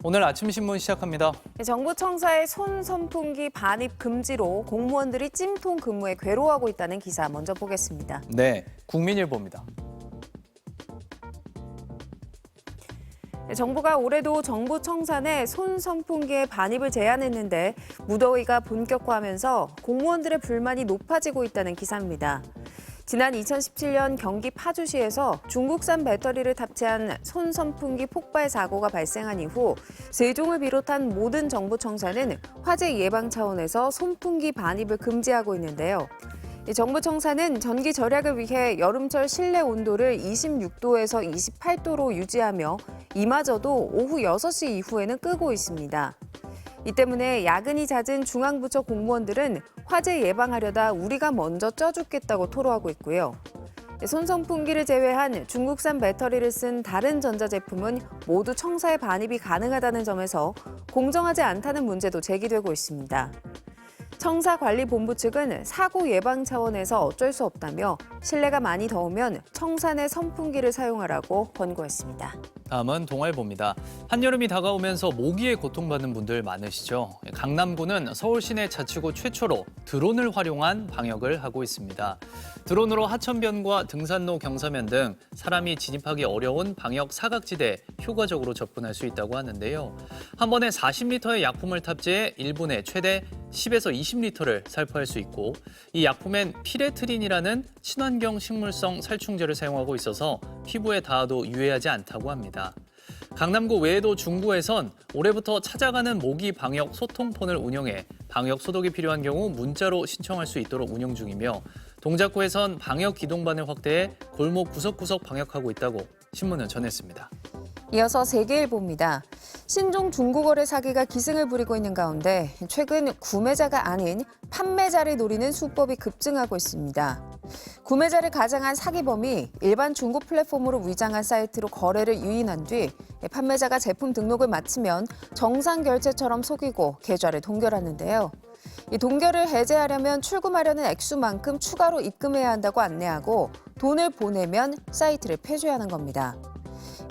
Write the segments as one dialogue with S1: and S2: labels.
S1: 오늘 아침 신문 시작합니다.
S2: 정부 청사의 손 선풍기 반입 금지로 공무원들이 찜통 근무에 괴로워하고 있다는 기사 먼저 보겠습니다.
S1: 네, 국민일보입니다.
S2: 정부가 올해도 정부 청사 내 손 선풍기의 반입을 제한했는데 무더위가 본격화하면서 공무원들의 불만이 높아지고 있다는 기사입니다. 지난 2017년 경기 파주시에서 중국산 배터리를 탑재한 손 선풍기 폭발 사고가 발생한 이후 세종을 비롯한 모든 정부 청사는 화재 예방 차원에서 손풍기 반입을 금지하고 있는데요. 정부 청사는 전기 절약을 위해 여름철 실내 온도를 26도에서 28도로 유지하며 이마저도 오후 6시 이후에는 끄고 있습니다. 이 때문에 야근이 잦은 중앙부처 공무원들은 화재 예방하려다 우리가 먼저 쪄죽겠다고 토로하고 있고요. 손 선풍기를 제외한 중국산 배터리를 쓴 다른 전자제품은 모두 청사에 반입이 가능하다는 점에서 공정하지 않다는 문제도 제기되고 있습니다. 청사관리본부 측은 사고 예방 차원에서 어쩔 수 없다며 실내가 많이 더우면 청사 내 선풍기를 사용하라고 권고했습니다.
S1: 다음은 동아일보입니다. 한여름이 다가오면서 모기에 고통받는 분들 많으시죠? 강남구는 서울 시내 자치구 최초로 드론을 활용한 방역을 하고 있습니다. 드론으로 하천변과 등산로, 경사면 등 사람이 진입하기 어려운 방역 사각지대에 효과적으로 접근할 수 있다고 하는데요. 한 번에 40리터의 약품을 탑재해 1분에 최대 10에서 20리터를 살포할 수 있고 이 약품엔 피레트린이라는 친환경 식물성 살충제를 사용하고 있어서 피부에 닿아도 유해하지 않다고 합니다. 강남구 외에도 중구에선 올해부터 찾아가는 모기 방역 소통폰을 운영해 방역 소독이 필요한 경우 문자로 신청할 수 있도록 운영 중이며 동작구에선 방역 기동반을 확대해 골목 구석구석 방역하고 있다고 신문은 전했습니다.
S2: 이어서 세계일보입니다. 신종 중고거래 사기가 기승을 부리고 있는 가운데 최근 구매자가 아닌 판매자를 노리는 수법이 급증하고 있습니다. 구매자를 가장한 사기범이 일반 중고 플랫폼으로 위장한 사이트로 거래를 유인한 뒤 판매자가 제품 등록을 마치면 정상 결제처럼 속이고 계좌를 동결하는데요. 이 동결을 해제하려면 출금하려는 액수만큼 추가로 입금해야 한다고 안내하고 돈을 보내면 사이트를 폐쇄하는 겁니다.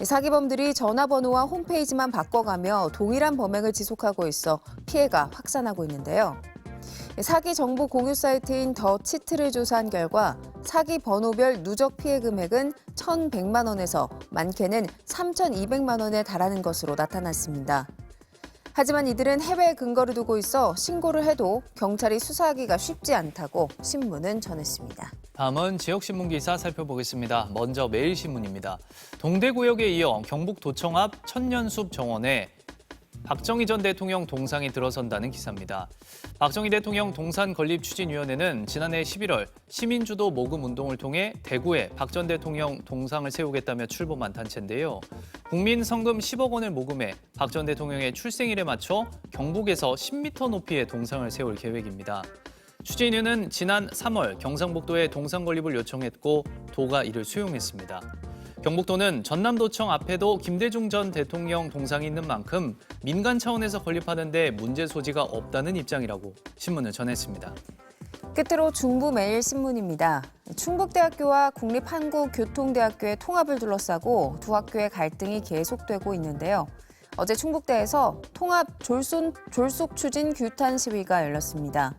S2: 사기범들이 전화번호와 홈페이지만 바꿔가며 동일한 범행을 지속하고 있어 피해가 확산하고 있는데요. 사기 정보 공유 사이트인 더 치트를 조사한 결과 사기 번호별 누적 피해 금액은 1,100만 원에서 많게는 3,200만 원에 달하는 것으로 나타났습니다. 하지만 이들은 해외에 근거를 두고 있어 신고를 해도 경찰이 수사하기가 쉽지 않다고 신문은 전했습니다.
S1: 다음은 지역신문 기사 살펴보겠습니다. 먼저 매일신문입니다. 동대구역에 이어 경북도청 앞 천년숲 정원에 박정희 전 대통령 동상이 들어선다는 기사입니다. 박정희 대통령 동산 건립추진위원회는 지난해 11월 시민주도 모금 운동을 통해 대구에 박 전 대통령 동상을 세우겠다며 출범한 단체인데요. 국민 성금 10억 원을 모금해 박 전 대통령의 출생일에 맞춰 경북에서 10m 높이의 동상을 세울 계획입니다. 추진위는 지난 3월 경상북도에 동상 건립을 요청했고 도가 이를 수용했습니다. 경북도는 전남도청 앞에도 김대중 전 대통령 동상이 있는 만큼 민간 차원에서 건립하는 데 문제 소지가 없다는 입장이라고 신문을 전했습니다.
S2: 끝으로 중부매일신문입니다. 충북대학교와 국립한국교통대학교의 통합을 둘러싸고 두 학교의 갈등이 계속되고 있는데요. 어제 충북대에서 통합 졸속 추진 규탄 시위가 열렸습니다.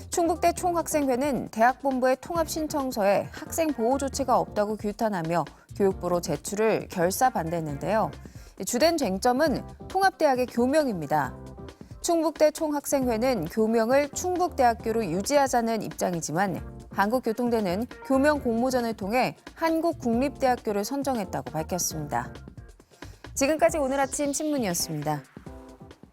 S2: 충북대 총학생회는 대학본부의 통합 신청서에 학생 보호 조치가 없다고 규탄하며 교육부로 제출을 결사 반대했는데요. 주된 쟁점은 통합대학의 교명입니다. 충북대 총학생회는 교명을 충북대학교로 유지하자는 입장이지만 한국교통대는 교명 공모전을 통해 한국국립대학교를 선정했다고 밝혔습니다. 지금까지 오늘 아침 신문이었습니다.